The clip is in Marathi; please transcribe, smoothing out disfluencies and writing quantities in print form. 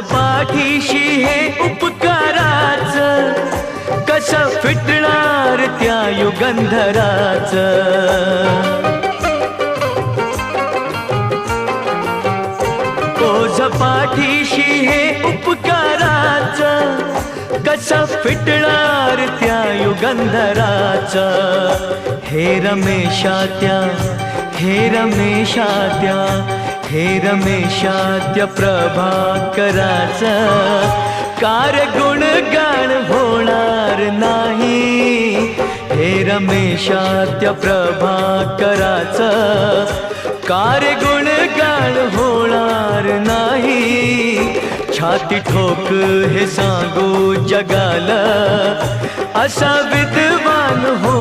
पाठीशी हे उपकाराच, कसं फिटणार त्या युगंधराच. ओझ पाठीशी हे उपकाराच, कसं फिटणार त्या युगंधराच. हे रमेशात्या, हे रमेशात्या, हे रमेशात्या प्रभाकराच, कार गुणगान होणार नाही. हे रमेशात्या प्रभाकराच, कार गुणगान होणार नाही. छाती ठोक हे सांगू जगाला, असा विद्वान हो